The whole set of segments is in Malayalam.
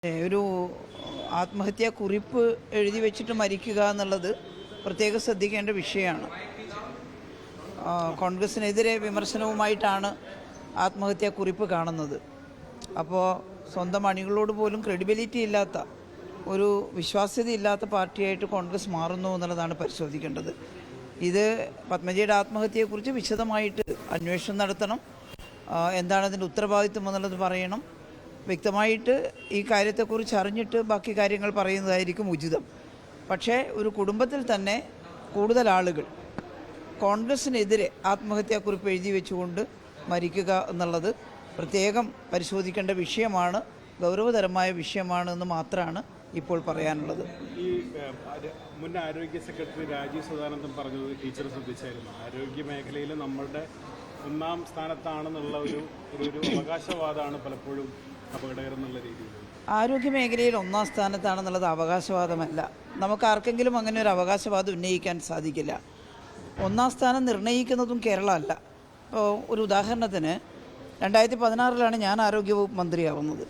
ഒരു ആത്മഹത്യാ കുറിപ്പ് എഴുതി വെച്ചിട്ട് മരിക്കുക എന്നുള്ളത് പ്രത്യേകം ശ്രദ്ധിക്കേണ്ട വിഷയമാണ്. കോൺഗ്രസിനെതിരെ വിമർശനവുമായിട്ടാണ് ആത്മഹത്യാ കുറിപ്പ് കാണുന്നത്. അപ്പോൾ സ്വന്തം അണികളോട് പോലും ക്രെഡിബിലിറ്റി ഇല്ലാത്ത, ഒരു വിശ്വാസ്യതയില്ലാത്ത പാർട്ടിയായിട്ട് കോൺഗ്രസ് മാറുന്നു എന്നുള്ളതാണ് പരിശോധിക്കേണ്ടത്. ഇത് പത്മജിയുടെ ആത്മഹത്യയെക്കുറിച്ച് വിശദമായിട്ട് അന്വേഷണം നടത്തണം. എന്താണ് അതിൻ്റെ ഉത്തരവാദിത്വം എന്നുള്ളത് പറയണം. വ്യക്തമായിട്ട് ഈ കാര്യത്തെക്കുറിച്ച് അറിഞ്ഞിട്ട് ബാക്കി കാര്യങ്ങൾ പറയുന്നതായിരിക്കും ഉചിതം. പക്ഷേ ഒരു കുടുംബത്തിൽ തന്നെ കൂടുതൽ ആളുകൾ കോൺഗ്രസിനെതിരെ ആത്മഹത്യാക്കുറിപ്പ് എഴുതി വെച്ചുകൊണ്ട് മരിക്കുക എന്നുള്ളത് പ്രത്യേകം പരിശോധിക്കേണ്ട വിഷയമാണ്, ഗൗരവതരമായ വിഷയമാണെന്ന് മാത്രമാണ് ഇപ്പോൾ പറയാനുള്ളത്. ഈ മുൻ ആരോഗ്യ സെക്രട്ടറി രാജീവ് സദാനന്ദൻ പറഞ്ഞത് ടീച്ചർ ശ്രദ്ധിച്ചായിരുന്നു. ആരോഗ്യ മേഖലയിൽ നമ്മളുടെ ഒന്നാം സ്ഥാനത്താണെന്നുള്ള ഒരു അവകാശവാദമാണ് പലപ്പോഴും അപകടകരം എന്നുള്ള രീതിയിൽ. ആരോഗ്യ മേഖലയിൽ ഒന്നാം സ്ഥാനത്താണെന്നുള്ളത് അവകാശവാദമല്ല. നമുക്ക് ആർക്കെങ്കിലും അങ്ങനെ ഒരു അവകാശവാദം ഉന്നയിക്കാൻ സാധിക്കില്ല. ഒന്നാം സ്ഥാനം നിർണ്ണയിക്കുന്നതും കേരളമല്ല. ഇപ്പോൾ ഒരു ഉദാഹരണത്തിന് 2016 ഞാൻ ആരോഗ്യവകുപ്പ് മന്ത്രിയാവുന്നത്.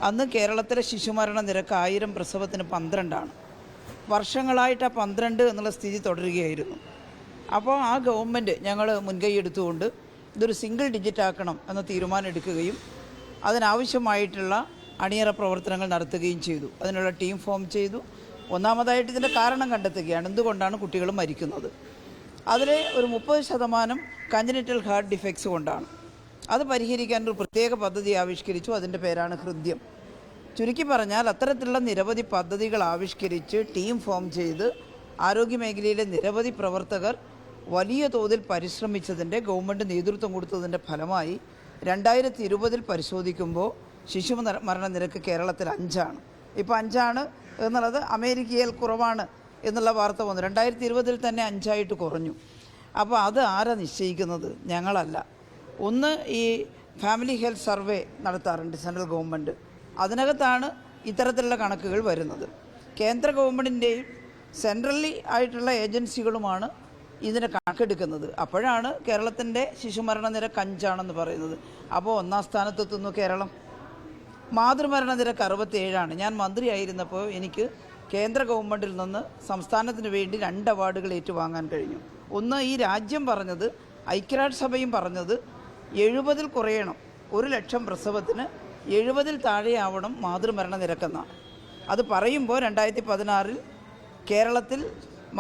അന്ന് കേരളത്തിലെ ശിശുമരണ നിരക്ക് 1000 പ്രസവത്തിന് 12 വർഷങ്ങളായിട്ട് ആ 12 എന്നുള്ള സ്ഥിതി തുടരുകയായിരുന്നു. അപ്പോൾ ആ ഗവൺമെൻറ് ഞങ്ങൾ മുൻകൈ എടുത്തുകൊണ്ട് ഇതൊരു സിംഗിൾ ഡിജിറ്റ് ആക്കണം എന്ന തീരുമാനം എടുക്കുകയും അതിനാവശ്യമായിട്ടുള്ള അണിയറ പ്രവർത്തനങ്ങൾ നടത്തുകയും ചെയ്തു. അതിനുള്ള ടീം ഫോം ചെയ്തു. ഒന്നാമതായിട്ട് ഇതിൻ്റെ കാരണം കണ്ടെത്തുകയാണ്, എന്തുകൊണ്ടാണ് കുട്ടികൾ മരിക്കുന്നത്. അതിൽ ഒരു 30% കഞ്ചനിറ്റൽ ഹാർട്ട് ഡിഫക്ട്സ് കൊണ്ടാണ്. അത് പരിഹരിക്കാൻ ഒരു പ്രത്യേക പദ്ധതി ആവിഷ്കരിച്ചു. അതിൻ്റെ പേരാണ് ഹൃദ്യം. ചുരുക്കി പറഞ്ഞാൽ അത്തരത്തിലുള്ള നിരവധി പദ്ധതികൾ ആവിഷ്കരിച്ച് ടീം ഫോം ചെയ്ത് ആരോഗ്യമേഖലയിലെ നിരവധി പ്രവർത്തകർ വലിയ തോതിൽ പരിശ്രമിച്ചതിൻ്റെ, ഗവൺമെൻറ് നേതൃത്വം കൊടുത്തതിൻ്റെ ഫലമായി 2020 പരിശോധിക്കുമ്പോൾ ശിശു മരണ നിരക്ക് കേരളത്തിൽ 5. ഇപ്പോൾ 5 എന്നുള്ളത് അമേരിക്കയിൽ കുറവാണ് എന്നുള്ള വാർത്ത വന്നു. 2020 തന്നെ 5 കുറഞ്ഞു. അപ്പോൾ അത് ആരാ നിശ്ചയിക്കുന്നത്? ഞങ്ങളല്ല. ഒന്ന്, ഈ ഫാമിലി ഹെൽത്ത് സർവേ നടത്താറുണ്ട് സെൻട്രൽ ഗവൺമെൻറ്. അതിനകത്താണ് ഇത്തരത്തിലുള്ള കണക്കുകൾ വരുന്നത്. കേന്ദ്ര ഗവൺമെൻറ്റിൻ്റെയും സെൻട്രലി ആയിട്ടുള്ള ഏജൻസികളുമാണ് ഇതിന് കണക്കെടുക്കുന്നത്. അപ്പോഴാണ് കേരളത്തിൻ്റെ ശിശുമരണ നിരക്ക് 5 പറയുന്നത്. അപ്പോൾ ഒന്നാം സ്ഥാനത്തെത്തുന്നു കേരളം. മാതൃമരണ നിരക്ക് 67. ഞാൻ മന്ത്രിയായിരുന്നപ്പോൾ എനിക്ക് കേന്ദ്ര ഗവൺമെൻറ്റിൽ നിന്ന് സംസ്ഥാനത്തിന് വേണ്ടി 2 അവാർഡുകൾ ഏറ്റുവാങ്ങാൻ കഴിഞ്ഞു. ഒന്ന്, ഈ രാജ്യം പറഞ്ഞത്, ഐക്യരാഷ്ട്രസഭയും പറഞ്ഞത് 70 കുറയണം, 100,000 പ്രസവത്തിന് 70 താഴെയാവണം മാതൃമരണ നിരക്കെന്നാണ്. അത് പറയുമ്പോൾ 2016 കേരളത്തിൽ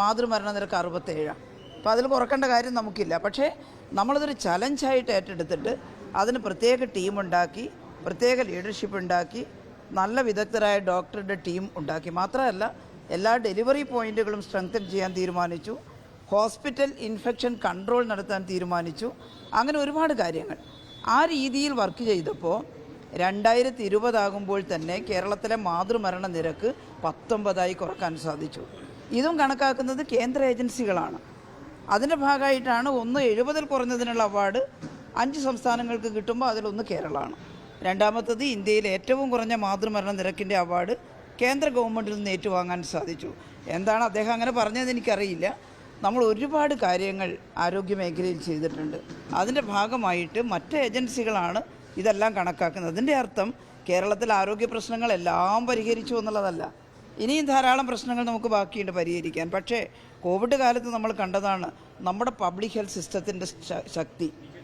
മാതൃമരണ നിരക്ക് 67. അപ്പോൾ അതിൽ കുറക്കേണ്ട കാര്യം നമുക്കില്ല. പക്ഷേ നമ്മളതൊരു ചലഞ്ചായിട്ട് ഏറ്റെടുത്തിട്ട് അതിന് പ്രത്യേക ടീമുണ്ടാക്കി, പ്രത്യേക ലീഡർഷിപ്പ് ഉണ്ടാക്കി, നല്ല വിദഗ്ധരായ ഡോക്ടറുടെ ടീം ഉണ്ടാക്കി. മാത്രമല്ല, എല്ലാ ഡെലിവറി പോയിൻറ്റുകളും സ്ട്രെങ്തൻ ചെയ്യാൻ തീരുമാനിച്ചു. ഹോസ്പിറ്റൽ ഇൻഫെക്ഷൻ കൺട്രോൾ നടത്താൻ തീരുമാനിച്ചു. അങ്ങനെ ഒരുപാട് കാര്യങ്ങൾ ആ രീതിയിൽ വർക്ക് ചെയ്തപ്പോൾ 2020 ആകുമ്പോൾ തന്നെ കേരളത്തിലെ മാതൃമരണ നിരക്ക് 19 കുറക്കാൻ സാധിച്ചു. ഇതും കണക്കാക്കുന്നത് കേന്ദ്ര ഏജൻസികളാണ്. അതിൻ്റെ ഭാഗമായിട്ടാണ് 70 കുറഞ്ഞതിനുള്ള അവാർഡ് 5 സംസ്ഥാനങ്ങൾക്ക് കിട്ടുമ്പോൾ അതിലൊന്ന് കേരളമാണ്. രണ്ടാമത്തത്, ഇന്ത്യയിലെ ഏറ്റവും കുറഞ്ഞ മാതൃമരണ നിരക്കിൻ്റെ അവാർഡ് കേന്ദ്ര ഗവൺമെൻറ്റിൽ നിന്ന് ഏറ്റുവാങ്ങാൻ സാധിച്ചു. എന്താണ് അദ്ദേഹം അങ്ങനെ പറഞ്ഞതെന്ന് എനിക്കറിയില്ല. നമ്മൾ ഒരുപാട് കാര്യങ്ങൾ ആരോഗ്യ മേഖലയിൽ ചെയ്തിട്ടുണ്ട്. അതിൻ്റെ ഭാഗമായിട്ട് മറ്റ് ഏജൻസികളാണ് ഇതെല്ലാം കണക്കാക്കുന്നത്. അതിൻ്റെ അർത്ഥം കേരളത്തിൽ ആരോഗ്യ പ്രശ്നങ്ങളെല്ലാം പരിഹരിച്ചു എന്നുള്ളതല്ല. ഇനിയും ധാരാളം പ്രശ്നങ്ങൾ നമുക്ക് ബാക്കിയുണ്ട് പരിഹരിക്കാൻ. പക്ഷേ കോവിഡ് കാലത്ത് നമ്മൾ കണ്ടതാണ് നമ്മുടെ പബ്ലിക് ഹെൽത്ത് സിസ്റ്റത്തിൻ്റെ ശക്തി.